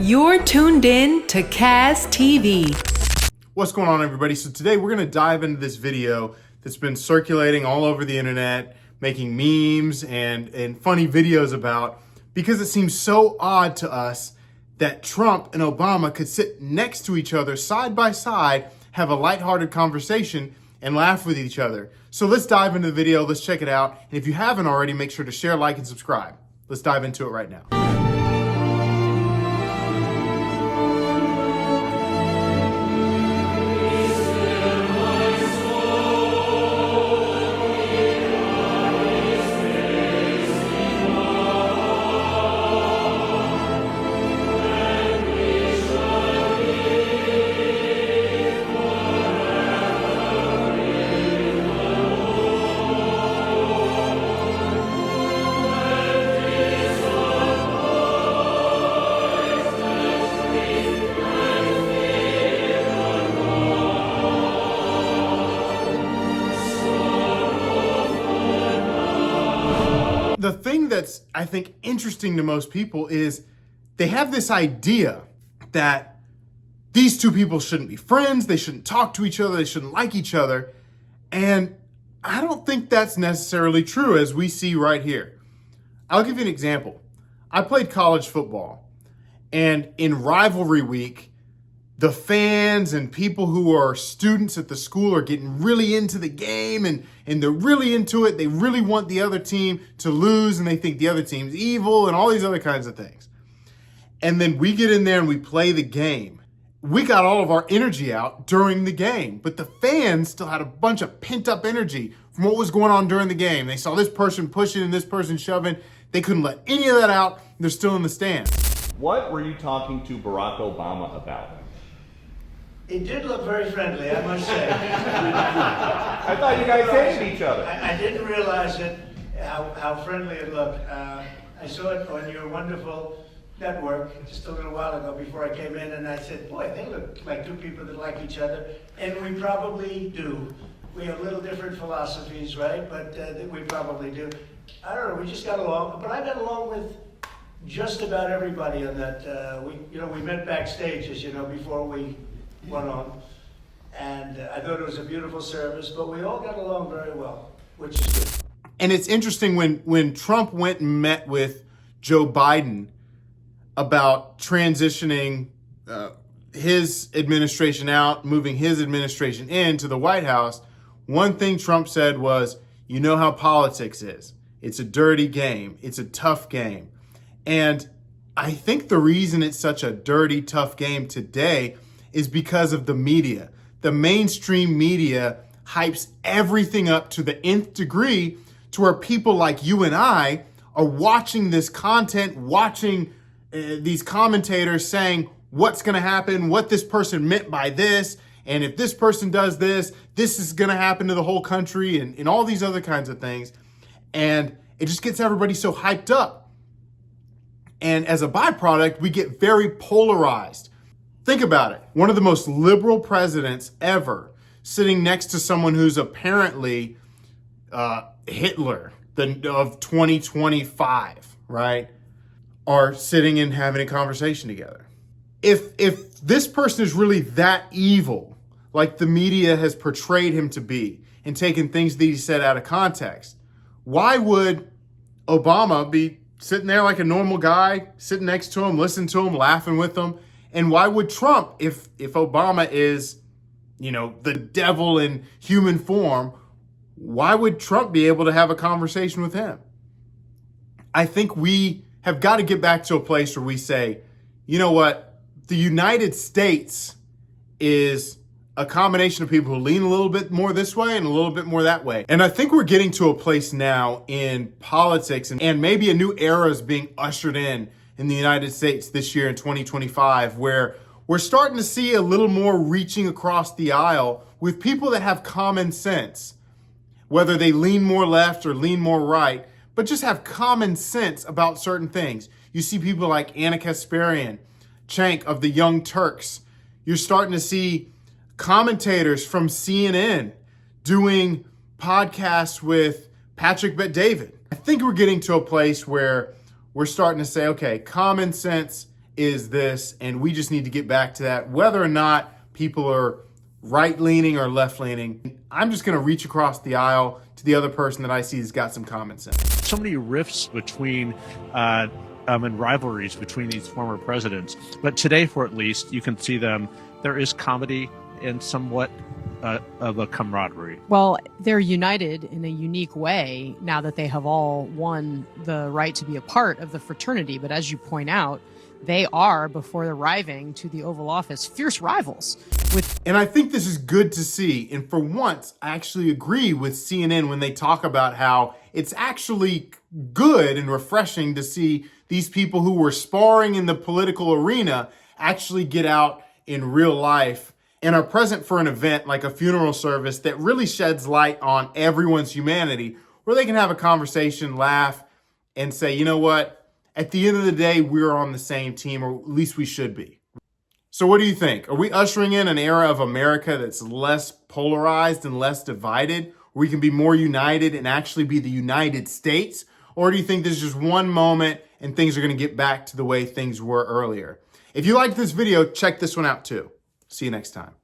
You're tuned in to Kaz TV. What's going on, everybody? So today we're going to dive into this video that's been circulating all over the internet, making memes and funny videos about, because it seems so odd to us that Trump and Obama could sit next to each other side by side, have a lighthearted conversation, and laugh with each other. So let's dive into the video. Let's check it out. And if you haven't already, make sure to share, like, and subscribe. Let's dive into it right now. The thing that's, I think, interesting to most people is they have this idea that these two people shouldn't be friends, they shouldn't talk to each other, they shouldn't like each other. And I don't think that's necessarily true, as we see right here. I'll give you an example. I played college football, and in rivalry week, the fans and people who are students at the school are getting really into the game and they're really into it. They really want the other team to lose and they think the other team's evil and all these other kinds of things. And then we get in there and we play the game. We got all of our energy out during the game, but the fans still had a bunch of pent up energy from what was going on during the game. They saw this person pushing and this person shoving. They couldn't let any of that out. They're still in the stands. What were you talking to Barack Obama about? He did look very friendly, I must say. I thought you guys hated each other. I didn't realize it, how friendly it looked. I saw it on your wonderful network just a little while ago before I came in, and I said, boy, they look like two people that like each other. And we probably do. We have little different philosophies, right? But we probably do. I don't know, we just got along. But I got along with just about everybody on that. We met backstage, as you know, before we went on, and I thought it was a beautiful service, but we all got along very well, which is good. And it's interesting when Trump went and met with Joe Biden about transitioning his administration out, moving his administration into the White House, one thing Trump said was, you know how politics is. It's a dirty game. It's a tough game. And I think the reason it's such a dirty, tough game today is because of the media. The mainstream media hypes everything up to the nth degree to where people like you and I are watching this content, watching these commentators saying what's going to happen, what this person meant by this, and if this person does this, this is going to happen to the whole country, and all these other kinds of things. And it just gets everybody so hyped up. And as a byproduct, we get very polarized. Think about it. One of the most liberal presidents ever sitting next to someone who's apparently Hitler of 2025, right? Are sitting and having a conversation together. If this person is really that evil, like the media has portrayed him to be, and taken things that he said out of context, why would Obama be sitting there like a normal guy, sitting next to him, listening to him, laughing with him? And why would Trump, if Obama is, the devil in human form, why would Trump be able to have a conversation with him? I think we have got to get back to a place where we say, you know what? The United States is a combination of people who lean a little bit more this way and a little bit more that way. And I think we're getting to a place now in politics and maybe a new era is being ushered in the United States this year in 2025, where we're starting to see a little more reaching across the aisle with people that have common sense, whether they lean more left or lean more right, but just have common sense about certain things. You see people like Anna Kasparian, Cenk of the Young Turks. You're starting to see commentators from CNN doing podcasts with Patrick Bet-David. I think we're getting to a place where we're starting to say, okay, common sense is this, and we just need to get back to that, whether or not people are right-leaning or left-leaning. I'm just going to reach across the aisle to the other person that I see has got some common sense. So many rifts between and rivalries between these former presidents. But today, for at least, you can see them. There is comedy and somewhat of a camaraderie. Well, they're united in a unique way now that they have all won the right to be a part of the fraternity. But as you point out, they are, before arriving to the Oval Office, fierce rivals. And I think this is good to see. And for once, I actually agree with CNN when they talk about how it's actually good and refreshing to see these people who were sparring in the political arena actually get out in real life and are present for an event like a funeral service that really sheds light on everyone's humanity, where they can have a conversation, laugh, and say, you know what? At the end of the day, we're on the same team, or at least we should be. So what do you think? Are we ushering in an era of America that's less polarized and less divided, where we can be more united and actually be the United States? Or do you think this is just one moment and things are going to get back to the way things were earlier? If you liked this video, check this one out too. See you next time.